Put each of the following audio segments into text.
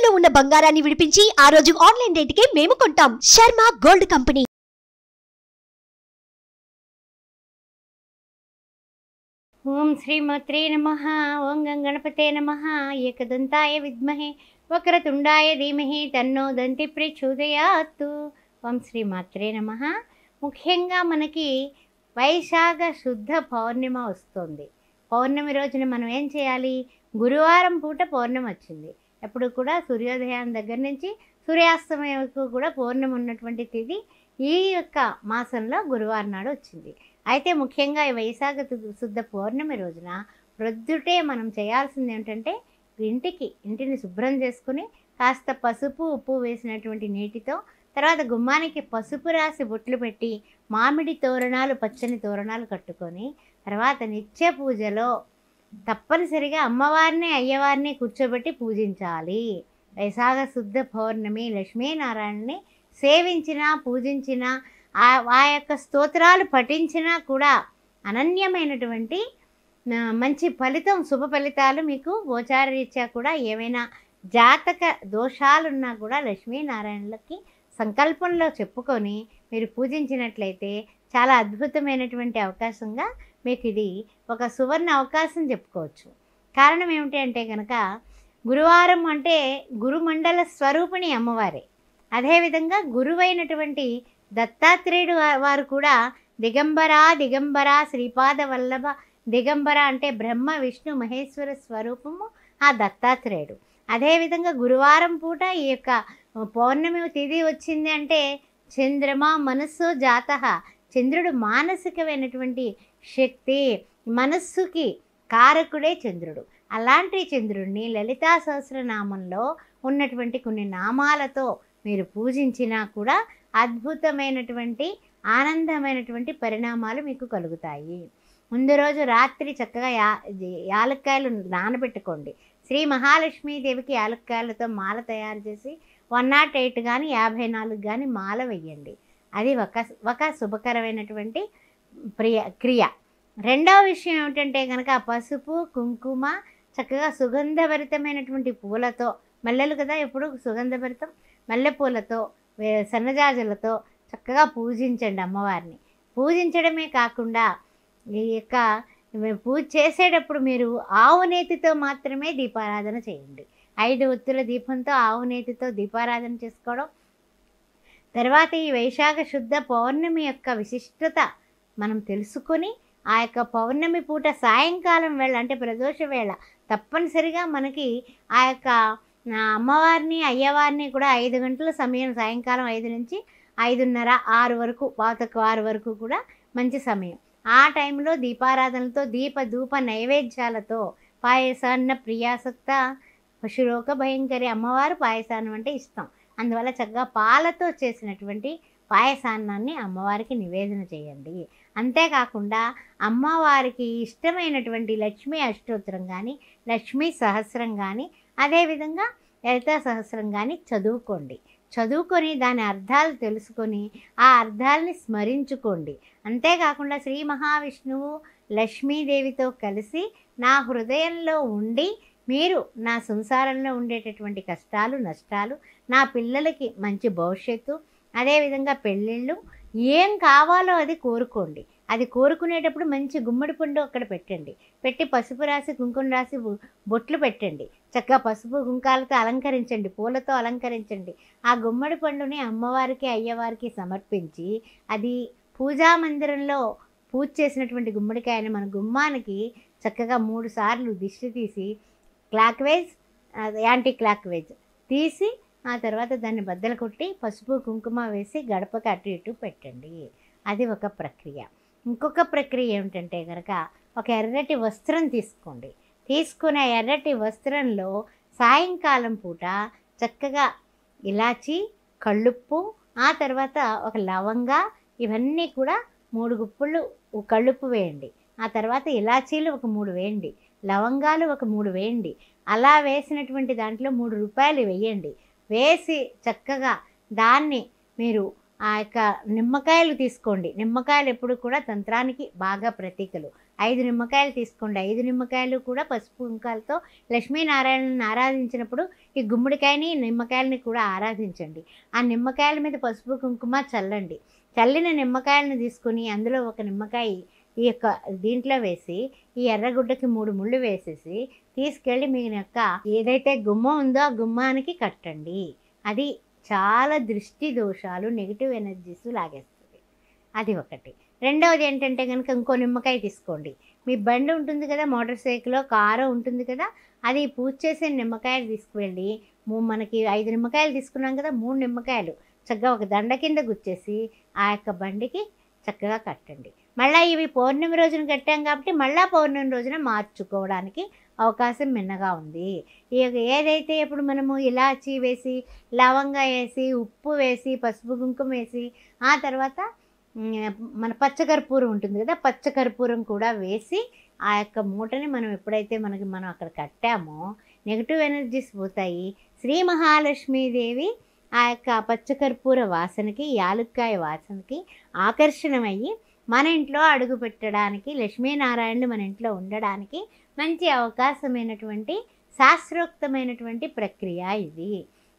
తాకట్టులో ఉన్న బంగారాన్ని విడిపించి ఆ రోజు ఆన్లైన్ రేటుకే మేము కొంటాం. Sharma gold company. ఓం శ్రీమాత్రే నమః. ఓం గణపతే నమః. ఏకదంతాయ విద్మహే వక్రతుండాయ ధీమహి తన్నో దంతి ప్రచోదయాత్. ఓం శ్రీమాత్రే నమః. ముఖ్యంగా మనకి వైశాఖ శుద్ధ పౌర్ణిమ వస్తుంది. పౌర్ణమి రోజున మనం ఏం చేయాలి? గురువారం పూట పౌర్ణమి వచ్చింది. ఎప్పుడు కూడా సూర్యోదయం దగ్గర నుంచి సూర్యాస్తమయం వరకు కూడా పౌర్ణమి ఉన్నటువంటి తిథి ఈ యొక్క మాసంలో గురువారం నాడు వచ్చింది. అయితే ముఖ్యంగా ఈ వైశాఖ శుద్ధ పౌర్ణమి రోజున ప్రొద్దుటే మనం చేయాల్సింది ఏంటంటే ఇంటిని శుభ్రం చేసుకుని కాస్త పసుపు ఉప్పు వేసినటువంటి నీటితో, తర్వాత గుమ్మానికి పసుపు రాసి బొట్లు పెట్టి మామిడి తోరణాలు పచ్చని తోరణాలు కట్టుకొని, తర్వాత నిత్య పూజలో తప్పనిసరిగా అమ్మవారిని అయ్యవారిని కూర్చోబెట్టి పూజించాలి. వైశాఖ శుద్ధ పౌర్ణమి లక్ష్మీనారాయణని సేవించినా పూజించినా ఆ యొక్క స్తోత్రాలు పఠించినా కూడా అనన్యమైనటువంటి మంచి ఫలితం, శుభ ఫలితాలు మీకు గోచారరీత్యా కూడా ఏమైనా జాతక దోషాలున్నా కూడా లక్ష్మీనారాయణలకి సంకల్పంలో చెప్పుకొని మీరు పూజించినట్లయితే చాలా అద్భుతమైనటువంటి అవకాశంగా మీకు ఇది ఒక సువర్ణ అవకాశం చెప్పుకోవచ్చు. కారణం ఏమిటి అంటే కనుక గురువారం అంటే గురుమండల స్వరూపిణి అమ్మవారే. అదేవిధంగా గురువైనటువంటి దత్తాత్రేయుడు వారు కూడా దిగంబర శ్రీపాద వల్లభ. దిగంబర అంటే బ్రహ్మ విష్ణు మహేశ్వర స్వరూపము ఆ దత్తాత్రేయుడు. అదేవిధంగా గురువారం పూట ఈ యొక్క పౌర్ణమి తిథి వచ్చింది అంటే చంద్రమా మనస్సు జాత. చంద్రుడు మానసికమైనటువంటి శక్తి, మనస్సుకి కారకుడే చంద్రుడు. అలాంటి చంద్రుడిని లలితా సహస్రనామంలో ఉన్నటువంటి కొన్ని నామాలతో మీరు పూజించినా కూడా అద్భుతమైనటువంటి ఆనందమైనటువంటి పరిణామాలు మీకు కలుగుతాయి. ముందు రోజు రాత్రి చక్కగా యాలక్కాయలు నానబెట్టుకోండి. శ్రీ మహాలక్ష్మీదేవికి యాలక్కాయలతో మాల తయారు చేసి 108 కానీ 54 కానీ మాల వెయ్యండి. అది ఒక శుభకరమైనటువంటి క్రియ. రెండవ విషయం ఏమిటంటే కనుక పసుపు కుంకుమ చక్కగా సుగంధభరితమైనటువంటి పూలతో, మల్లెలు కదా ఎప్పుడు సుగంధభరితం, మల్లెపూలతో సన్నజాజులతో చక్కగా పూజించండి అమ్మవారిని. పూజించడమే కాకుండా ఈ యొక్క పూజ చేసేటప్పుడు మీరు ఆవు నేతితో మాత్రమే దీపారాధన చేయండి. 5 ఒత్తుల దీపంతో ఆవు నేతితో దీపారాధన చేసుకోవడం. తర్వాత ఈ వైశాఖ శుద్ధ పౌర్ణమి యొక్క విశిష్టత మనం తెలుసుకొని ఆ యొక్క పౌర్ణమి పూట సాయంకాలం వేళ అంటే ప్రదోష వేళ తప్పనిసరిగా మనకి ఆ యొక్క అమ్మవారిని అయ్యవారిని కూడా 5 గంటల సమయం, సాయంకాలం 5 నుంచి 5:30 6 వరకు, 5:15 వరకు కూడా మంచి సమయం. ఆ టైంలో దీపారాధనలతో ధూప నైవేద్యాలతో పాయసాన్న ప్రియాసక్త పశురోగ భయంకరి. అమ్మవారు పాయసాన్నం అంటే ఇష్టం. అందువల్ల చక్కగా పాలతో చేసినటువంటి పాయసాన్నాన్ని అమ్మవారికి నివేదన చేయండి. అంతేకాకుండా అమ్మవారికి ఇష్టమైనటువంటి లక్ష్మీ అష్టోత్తరం కానీ, లక్ష్మీ సహస్రం కానీ, అదేవిధంగా లలితా సహస్రం కానీ చదువుకొని దాని అర్థాలు తెలుసుకొని ఆ అర్థాలని స్మరించుకోండి. అంతేకాకుండా శ్రీ మహావిష్ణువు లక్ష్మీదేవితో కలిసి నా హృదయంలో ఉండి మీరు నా సంసారంలో ఉండేటటువంటి కష్టాలు నష్టాలు, నా పిల్లలకి మంచి భవిష్యత్తు, అదేవిధంగా పెళ్ళిళ్ళు ఏం కావాలో అది కోరుకోండి. అది కోరుకునేటప్పుడు మంచి గుమ్మడి పండు అక్కడ పెట్టి పసుపు రాసి కుంకుమ రాసి బొట్లు పెట్టండి. చక్కగా పసుపు కుంకాలతో అలంకరించండి, పూలతో అలంకరించండి. ఆ గుమ్మడి పండుని అమ్మవారికి అయ్యవారికి సమర్పించి అది పూజా మందిరంలో పూజ చేసినటువంటి గుమ్మడికాయని మన గుమ్మానికి చక్కగా 3 సార్లు దిష్టి తీసి clock wise anti clock wise తీసి ఆ తర్వాత దాన్ని బద్దలు కొట్టి పసుపు కుంకుమ వేసి గడపకి అటు ఇటు పెట్టండి. అది ఒక ప్రక్రియ. ఇంకొక ప్రక్రియ ఏమిటంటే కనుక ఒక ఎర్రటి వస్త్రం తీసుకోండి. తీసుకునే ఎర్రటి వస్త్రంలో సాయంకాలం పూట చక్కగా ఇలాచి, కళ్ళుప్పు, ఆ తర్వాత ఒక లవంగా ఇవన్నీ కూడా 3 గుప్పుళ్ళు కళ్ళుప్పు వేయండి. ఆ తర్వాత ఇలాచీలు ఒక 3 వేయండి, లవంగాలు ఒక 3 వేయండి. అలా వేసినటువంటి దాంట్లో 3 రూపాయలు వేయండి. వేసి చక్కగా దాన్ని మీరు ఆ యొక్క నిమ్మకాయలు తీసుకోండి. నిమ్మకాయలు ఎప్పుడు కూడా తంత్రానికి బాగా ప్రతీకలు. 5 నిమ్మకాయలు తీసుకోండి. 5 నిమ్మకాయలు కూడా పసుపు కుంకాలతో లక్ష్మీనారాయణని ఆరాధించినప్పుడు ఈ గుమ్మడికాయని నిమ్మకాయలని కూడా ఆరాధించండి. ఆ నిమ్మకాయల మీద పసుపు కుంకుమ చల్లండి. చల్లిన నిమ్మకాయలను తీసుకుని అందులో ఒక నిమ్మకాయ ఈ యొక్క దీంట్లో వేసి ఈ ఎర్రగుడ్డకి 3 ముళ్ళు వేసేసి తీసుకెళ్ళి మీ యొక్క ఏదైతే గుమ్మం ఉందో ఆ గుమ్మానికి కట్టండి. అది చాలా దృష్టి దోషాలు, నెగిటివ్ ఎనర్జీస్ లాగేస్తుంది. అది ఒకటి. రెండవది ఏంటంటే కనుక ఇంకో నిమ్మకాయ తీసుకోండి. మీ బండి ఉంటుంది కదా, మోటార్ సైకిల్ కారు ఉంటుంది కదా, అది పూజ చేసే నిమ్మకాయలు తీసుకువెళ్ళి మనకి 5 నిమ్మకాయలు తీసుకున్నాం కదా, 3 నిమ్మకాయలు చక్కగా ఒక దండ కింద గుచ్చేసి ఆ యొక్క బండికి చక్కగా కట్టండి. మళ్ళీ ఇవి పౌర్ణమి రోజున కట్టాం కాబట్టి మళ్ళీ పౌర్ణమి రోజున మార్చుకోవడానికి అవకాశం మిన్నగా ఉంది. ఏదైతే ఇప్పుడు మనము ఇలాచీ వేసి, లవంగా వేసి, ఉప్పు వేసి, పసుపు కుంకుమ వేసి, ఆ తర్వాత మన పచ్చకర్పూరం ఉంటుంది కదా, పచ్చకర్పూరం కూడా వేసి ఆ యొక్క మూటని మనం ఎప్పుడైతే మనం అక్కడ కట్టామో నెగిటివ్ ఎనర్జీస్ పోతాయి. శ్రీ మహాలక్ష్మీదేవి ఆ యొక్క పచ్చకర్పూర వాసనకి, యాలుక్కాయ వాసనకి ఆకర్షణమయ్యి మన ఇంట్లో అడుగు పెట్టడానికి, లక్ష్మీనారాయణుడు మన ఇంట్లో ఉండడానికి మంచి అవకాశమైనటువంటి శాస్త్రోక్తమైనటువంటి ప్రక్రియ ఇది.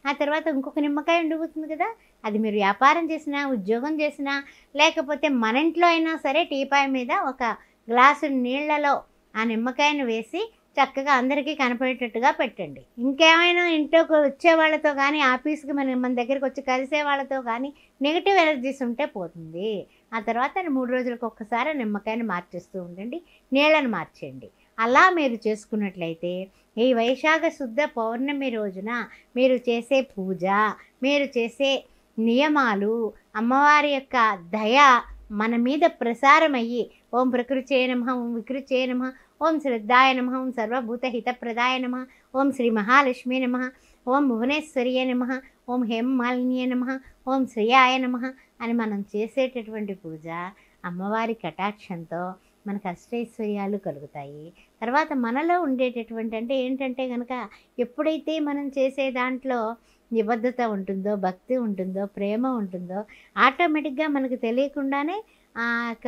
ఆ తర్వాత ఇంకొక నిమ్మకాయ ఉండిపోతుంది కదా, అది మీరు వ్యాపారం చేసినా, ఉద్యోగం చేసినా, లేకపోతే మన ఇంట్లో అయినా సరే టీపాయ్ మీద ఒక గ్లాసు నీళ్లలో ఆ నిమ్మకాయను వేసి చక్కగా అందరికీ కనపడేటట్టుగా పెట్టండి. ఇంకేమైనా ఇంట్లోకి వచ్చే వాళ్ళతో కానీ, ఆఫీస్కి మన దగ్గరికి వచ్చి కలిసే వాళ్ళతో కానీ నెగిటివ్ ఎనర్జీస్ ఉంటే పోతుంది. ఆ తర్వాత 3 రోజులకు ఒక్కసారి నిమ్మకాయని మార్చేస్తూ ఉండండి, నీళ్ళని మార్చేయండి. అలా మీరు చేసుకున్నట్లయితే ఈ వైశాఖ శుద్ధ పౌర్ణమి రోజున మీరు చేసే పూజ, మీరు చేసే నియమాలు, అమ్మవారి యొక్క దయ మన మీద ప్రసారమయ్యి ఓం ప్రకృత్యై నమః, ఓం వికృత్యై నమః, ఓం శ్రద్ధాయ నమః, ఓం సర్వభూత హితప్రదాయ నమః, ఓం శ్రీ మహాలక్ష్మీ నమః, ఓం భువనేశ్వర్యే నమః, ఓం హేమమాలిన్యే నమః, ఓం శ్రీయాయ నమః అని మనం చేసేటటువంటి పూజ అమ్మవారి కటాక్షంతో మనకు అష్టైశ్వర్యాలు కలుగుతాయి. తర్వాత మనలో ఉండేటటువంటి అంటే ఏంటంటే కనుక ఎప్పుడైతే మనం చేసే దాంట్లో నిబద్ధత ఉంటుందో, భక్తి ఉంటుందో, ప్రేమ ఉంటుందో ఆటోమేటిక్గా మనకు తెలియకుండానే ఆ యొక్క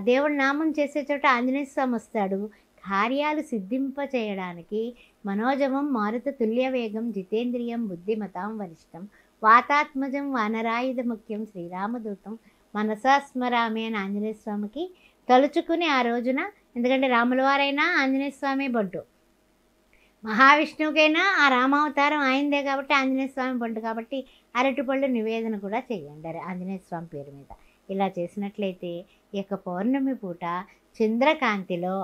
దేవుడి నామం చేసే చోట ఆంజనేయ స్వామి వస్తాడు. కార్యాలు సిద్ధింప చేయడానికి మనోజవం మారుత తుల్య వేగం జితేంద్రియం బుద్ధిమతాం వరిష్టం వాతాత్మజం వానరాయుధ ముఖ్యం శ్రీరామదూతం మనసా స్మరామి అని ఆంజనేయ స్వామికి తలుచుకుని ఆ రోజున, ఎందుకంటే రాముల వారైనా ఆంజనేయ స్వామి బంటు, మహావిష్ణువుకైనా ఆ రామావతారం ఆయనదే కాబట్టి ఆంజనేయ స్వామి బంటు కాబట్టి అరటిపళ్ళు నివేదన కూడా చేయండి ఆంజనేయ స్వామి పేరు మీద. ఇలా చేసినట్లయితే ఈ యొక్క పౌర్ణమి పూట చంద్రకాంతిలో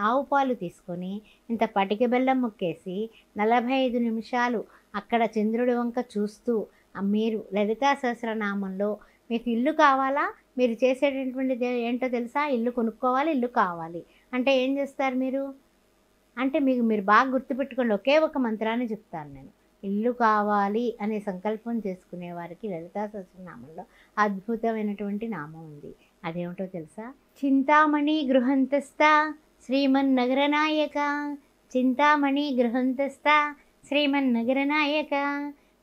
ఆవు పాలు తీసుకొని ఇంత పటిక బెల్లం ముక్కేసి 45 నిమిషాలు అక్కడ చంద్రుడి వంక చూస్తూ మీరు లలితా సహస్రనామంలో మీకు ఇల్లు కావాలా, మీరు చేసేటటువంటిది ఏంటో తెలుసా, ఇల్లు కొనుక్కోవాలి, ఇల్లు కావాలి అంటే ఏం చేస్తారు మీరు అంటే మీరు బాగా గుర్తుపెట్టుకోండి. ఒకే ఒక మంత్రాన్ని చెప్తాను నేను. ఇల్లు కావాలి అనే సంకల్పం చేసుకునే వారికి లలితా సహస్రనామంలో అద్భుతమైనటువంటి నామం ఉంది. అదేమిటో తెలుసా, చింతామణి గృహంతస్థ శ్రీమన్నగరనాయక, చింతామణి గృహంతస్థ శ్రీమన్నగరనాయక,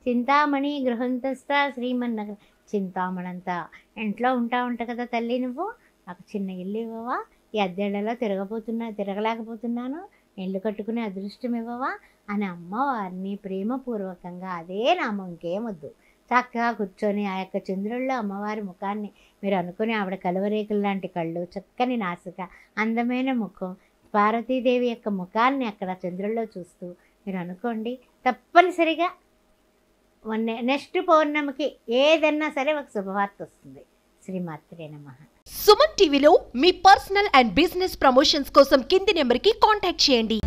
చింతామణి గృహంతస్థ శ్రీమన్నగర. చింతామణంతా ఇంట్లో ఉంటా కదా తల్లి, నువ్వు నాకు చిన్న ఇల్లు ఇవ్వవా, ఈ అద్దెళ్లలో తిరగలేకపోతున్నాను, ఇల్లు కట్టుకునే అదృష్టం ఇవ్వవా అని అమ్మవారిని ప్రేమపూర్వకంగా అదే నామం ఇంకేమొద్దు చక్కగా కూర్చొని ఆ యొక్క చంద్రుల్లో అమ్మవారి ముఖాన్ని మీరు అనుకుని, ఆవిడ కలువరేకులు లాంటి కళ్ళు, చక్కని నాసిక, అందమైన ముఖం, పార్వతీదేవి యొక్క ముఖాన్ని అక్కడ చంద్రుల్లో చూస్తూ మీరు అనుకోండి. తప్పనిసరిగా నెక్స్ట్ పౌర్ణమికి ఏదన్నా సరే ఒక శుభవార్త వస్తుంది. శ్రీమాత్రే నమః. సుమన్ టీవీలో మీ పర్సనల్ అండ్ బిజినెస్ ప్రమోషన్స్ కోసం కింది నెంబర్కి కాంటాక్ట్ చేయండి.